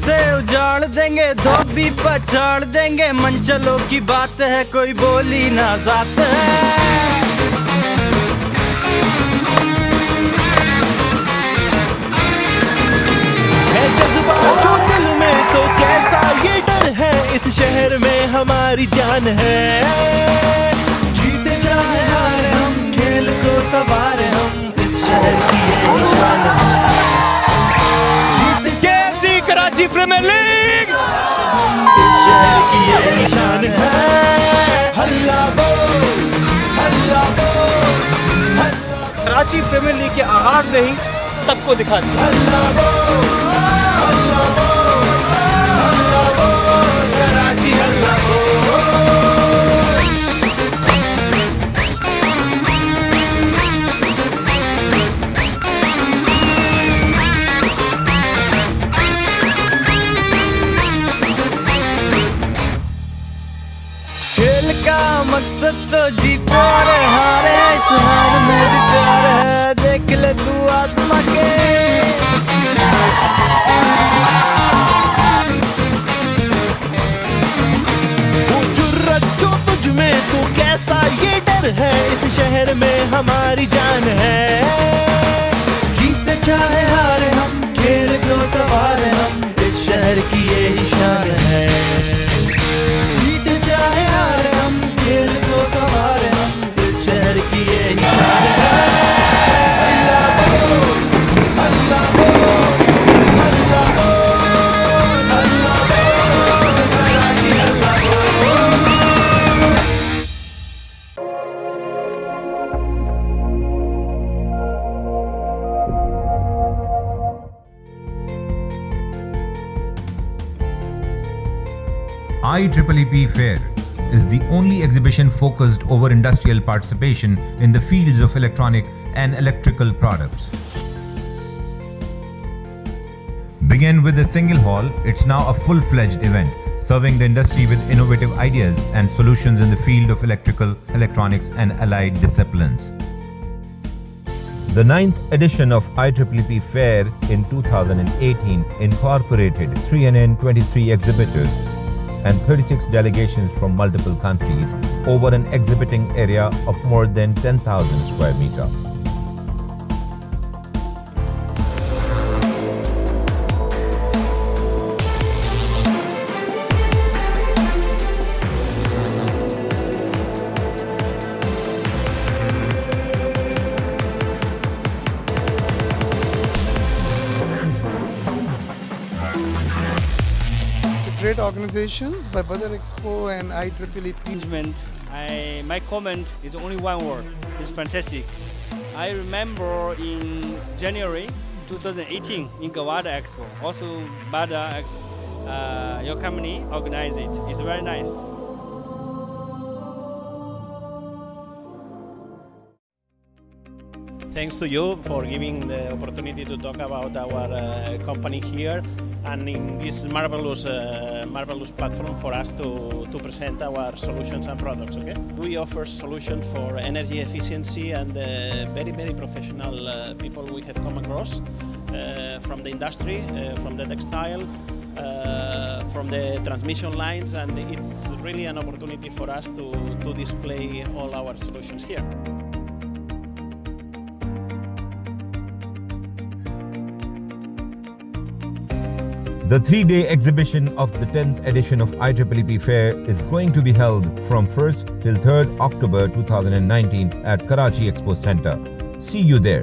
से उजाड़ देंगे, धोबी पछाड़ देंगे। मंचलों की बात है, कोई बोली ना जात है जज्बा जो दिल में, तो कैसा ये डर है। इस शहर में हमारी जान है। जीते जाए हारे हम, खेल को सवारे हम, इस शहर की ये शान है। KFC कराची प्रीमियर लीग, इस शहर की ये निशान है। हल्ला बोल, हल्ला बोल, कराची प्रीमियर लीग के आगाज ने ही सबको दिखा दिया। हल्ला बोल, हल्ला बोल, हल्ला बोल, कराची हल्ला बोल। खेल का मकसद तो जीत और हारे, इस हार में भी प्यार है। देख ले तू आजमा के, वो जुर्रत जो तुझ में, तू कैसा ये डर है। इस शहर में हमारी जान है। जीते चाहे हारे हम, खेल को सवारे हम, इस शहर की ये ही शान है। जीते चाहे हारे हम, खेल को सवारे हम, इस शहर की ये ही शान है। हल्ला बोल, हल्ला बोल, हल्ला बोल, हल्ला बोल, कराची हल्ला बोल। IEEE Fair is the only exhibition focused over industrial participation in the fields of electronic and electrical products. Begin with a single hall, it's now a full-fledged event, serving the industry with innovative ideas and solutions in the field of electrical, electronics and allied disciplines. The 9th edition of IEEE Fair in 2018 incorporated 323 exhibitors and 36 delegations from multiple countries over an exhibiting area of more than 10,000 square meters. Great organizations by Badar Expo and IEEE. Management, my comment is only one word. It's fantastic. I remember in January 2018 in Gawada Expo, also Badar, your company organized it. It's very nice. Thanks to you for giving the opportunity to talk about our company here and in this marvelous platform for us to present our solutions and products. Okay, we offer solutions for energy efficiency and very professional people we have come across from the industry, from the textile, from the transmission lines, and it's really an opportunity for us to display all our solutions here. The 3-day exhibition of the 10th edition of IEEE Fair is going to be held from 1st till 3rd October 2019 at Karachi Expo Center. See you there.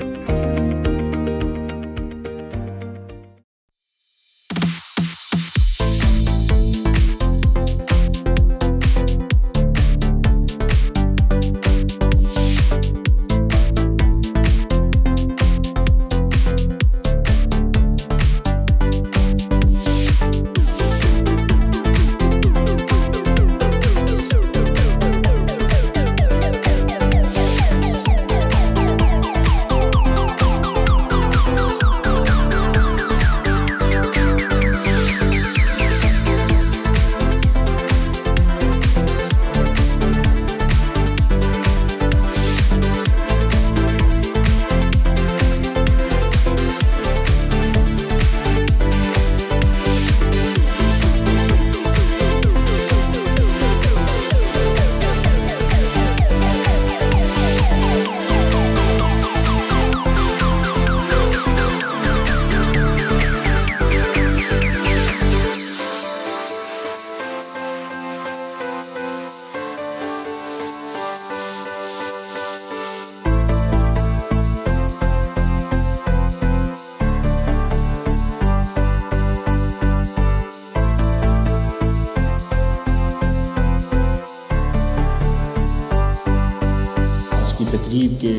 तरगीब के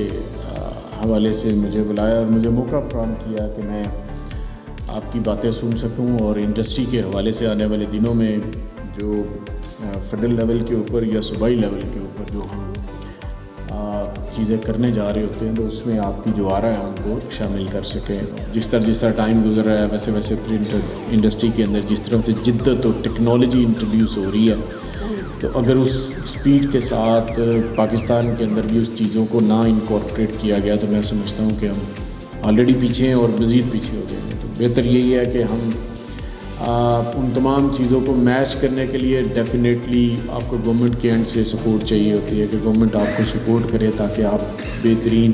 हवाले से मुझे बुलाया और मुझे मौका फराहम किया कि मैं आपकी बातें सुन सकूं और इंडस्ट्री के हवाले से आने वाले दिनों में जो फेडरल लेवल के ऊपर या सूबाई लेवल के ऊपर जो हम चीज़ें करने जा रहे होते हैं तो उसमें आपकी जो आ रहा है उनको शामिल कर सकें। जिस तरह टाइम गुजर रहा है वैसे वैसे प्रिंट इंडस्ट्री के अंदर जिस तरह से जिद्दत और टेक्नोलॉजी इंट्रोड्यूस हो रही है, तो अगर उस स्पीड के साथ पाकिस्तान के अंदर भी उस चीज़ों को ना इनकॉर्पोरेट किया गया तो मैं समझता हूँ कि हम ऑलरेडी पीछे हैं और मज़ीद पीछे हो जाएंगे। तो बेहतर यही है कि हम उन तमाम चीज़ों को मैच करने के लिए डेफिनेटली आपको गवर्नमेंट के एंड से सपोर्ट चाहिए होती है कि गवर्नमेंट आपको सपोर्ट करे ताकि आप बेहतरीन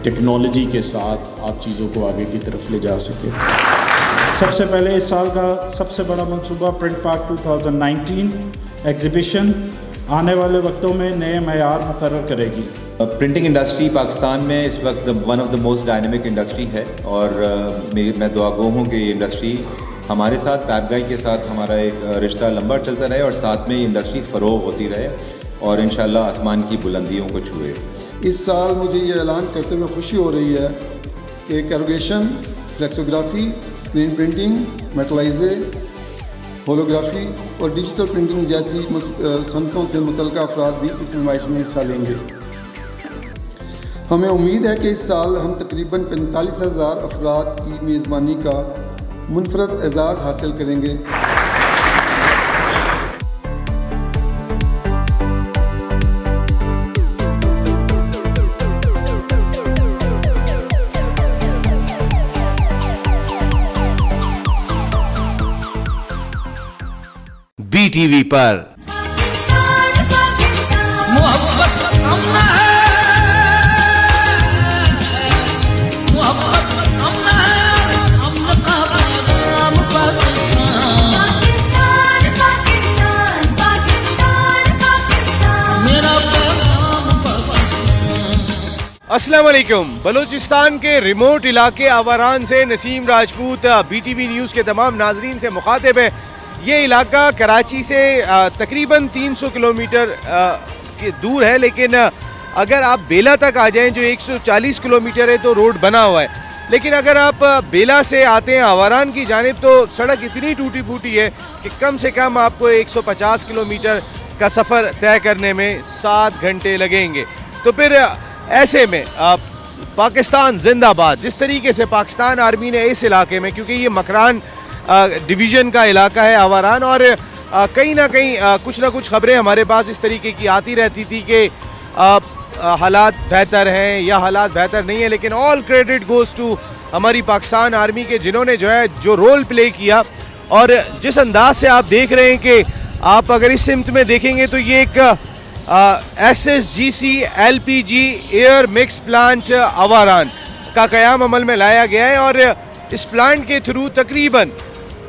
टेक्नोलॉजी के साथ आप चीज़ों को आगे की तरफ ले जा सकें। सबसे पहले इस साल का सबसे बड़ा मंसूबा प्रिंट पार्क 2019 एग्जीबिशन आने वाले वक्तों में नए मयार मुकर्रर करेगी। प्रिंटिंग इंडस्ट्री पाकिस्तान में इस वक्त one of the most dynamic industry है और मैं दुआगो हूँ कि ये इंडस्ट्री हमारे साथ पैपगाई के साथ हमारा एक रिश्ता लंबा चलता रहे और साथ में ये इंडस्ट्री फ़रोग़ होती रहे और इंशाल्लाह आसमान की बुलंदियों को छुए। इस साल मुझे ये ऐलान करते हुए खुशी हो रही है कि कैरोगेशन, फ्लेक्सोग्राफी, स्क्रीन प्रिंटिंग, मेटलाइजे, होलोग्राफी और डिजिटल प्रिंटिंग जैसी सनतों से मुतल्लिक़ अफराद भी इस नुमाइश में हिस्सा लेंगे। हमें उम्मीद है कि इस साल हम तकरीबन 45,000 अफराद की मेज़बानी का मुनफरद एजाज़ हासिल करेंगे। BTV पर अस्सलाम वालेकुम। बलूचिस्तान के रिमोट इलाके आवारान से नसीम राजपूत BTV न्यूज़ के तमाम नाजरीन से मुखातिब है। ये इलाका कराची से तकरीबन 300 किलोमीटर के दूर है, लेकिन अगर आप बेला तक आ जाएं जो 140 किलोमीटर है तो रोड बना हुआ है, लेकिन अगर आप बेला से आते हैं आवारान की जानिब तो सड़क इतनी टूटी फूटी है कि कम से कम आपको 150 किलोमीटर का सफ़र तय करने में 7 घंटे लगेंगे। तो फिर ऐसे में पाकिस्तान जिंदाबाद, जिस तरीके से पाकिस्तान आर्मी ने इस इलाके में, क्योंकि ये मकरान डिवीज़न का इलाका है आवारान, और कहीं ना कहीं कुछ ना कुछ खबरें हमारे पास इस तरीके की आती रहती थी कि हालात बेहतर हैं या हालात बेहतर नहीं है, लेकिन ऑल क्रेडिट गोज़ टू हमारी पाकिस्तान आर्मी के जिन्होंने जो रोल प्ले किया। और जिस अंदाज से आप देख रहे हैं कि आप अगर इस सिमत में देखेंगे तो ये एक SSGC LPG air mix plant Awaran का क़याम अमल में लाया गया है और इस प्लांट के थ्रू तकरीबन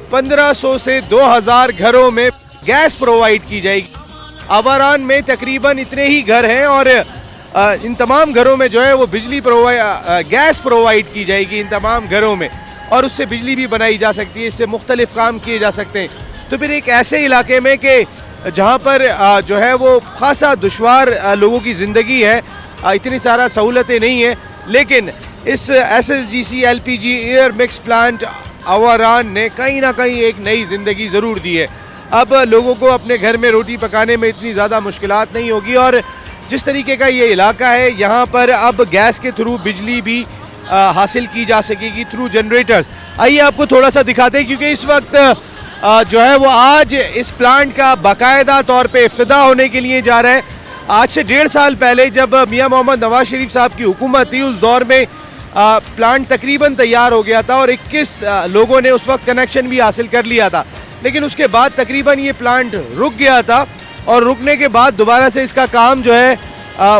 1500 से 2000 घरों में गैस प्रोवाइड की जाएगी। आवारान में तकरीबन इतने ही घर हैं और इन तमाम घरों में वो बिजली गैस प्रोवाइड की जाएगी इन तमाम घरों में, और उससे बिजली भी बनाई जा सकती है, इससे मुख्तलिफ काम किए जा सकते हैं। तो फिर एक ऐसे इलाके में कि जहाँ पर वो खासा दुश्वार लोगों की ज़िंदगी है, इतनी सारा सहूलतें नहीं है, लेकिन इस SSGC LPG air mix plant Awaran ने कहीं ना कहीं एक नई ज़िंदगी ज़रूर दी है। अब लोगों को अपने घर में रोटी पकाने में इतनी ज़्यादा मुश्किलात नहीं होगी, और जिस तरीके का ये इलाका है यहाँ पर अब गैस के थ्रू बिजली भी हासिल की जा सकेगी थ्रू जनरेटर्स। आइए आपको थोड़ा सा दिखाते हैं, क्योंकि इस वक्त वो आज इस प्लांट का बाकायदा तौर पे इफ्तिदा होने के लिए जा रहा है। आज से 1.5 साल पहले जब मियां मोहम्मद नवाज शरीफ साहब की हुकूमत थी, उस दौर में प्लांट तकरीबन तैयार हो गया था और 21 लोगों ने उस वक्त कनेक्शन भी हासिल कर लिया था, लेकिन उसके बाद तकरीबन ये प्लांट रुक गया था और रुकने के बाद दोबारा से इसका काम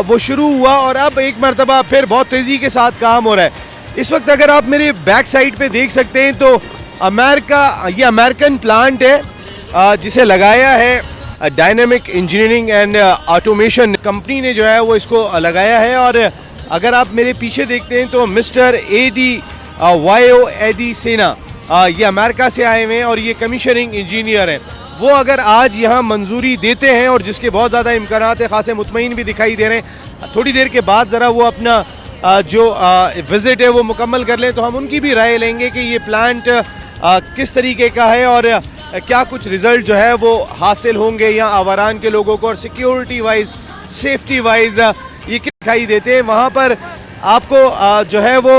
वो शुरू हुआ और अब एक मरतबा फिर बहुत तेज़ी के साथ काम हो रहा है। इस वक्त अगर आप मेरे बैक साइड पे देख सकते हैं तो ये अमेरिकन प्लांट है जिसे लगाया है dynamic engineering and automation company ने वो इसको लगाया है। और अगर आप मेरे पीछे देखते हैं तो मिस्टर AD सेना ये अमेरिका से आए हुए हैं और ये कमीशनिंग इंजीनियर हैं। वो अगर आज यहाँ मंजूरी देते हैं और जिसके बहुत ज़्यादा इम्कानात है, खासे मुतमईन भी दिखाई दे रहे हैं, थोड़ी देर के बाद ज़रा वो अपना जो विज़िट है वो मुकम्मल कर लें तो हम उनकी भी राय लेंगे कि ये प्लांट किस तरीके का है और क्या कुछ रिज़ल्ट जो है वो हासिल होंगे यहाँ आवारान के लोगों को, और सिक्योरिटी वाइज, सेफ्टी वाइज ये दिखाई देते हैं। वहाँ पर आपको जो है वो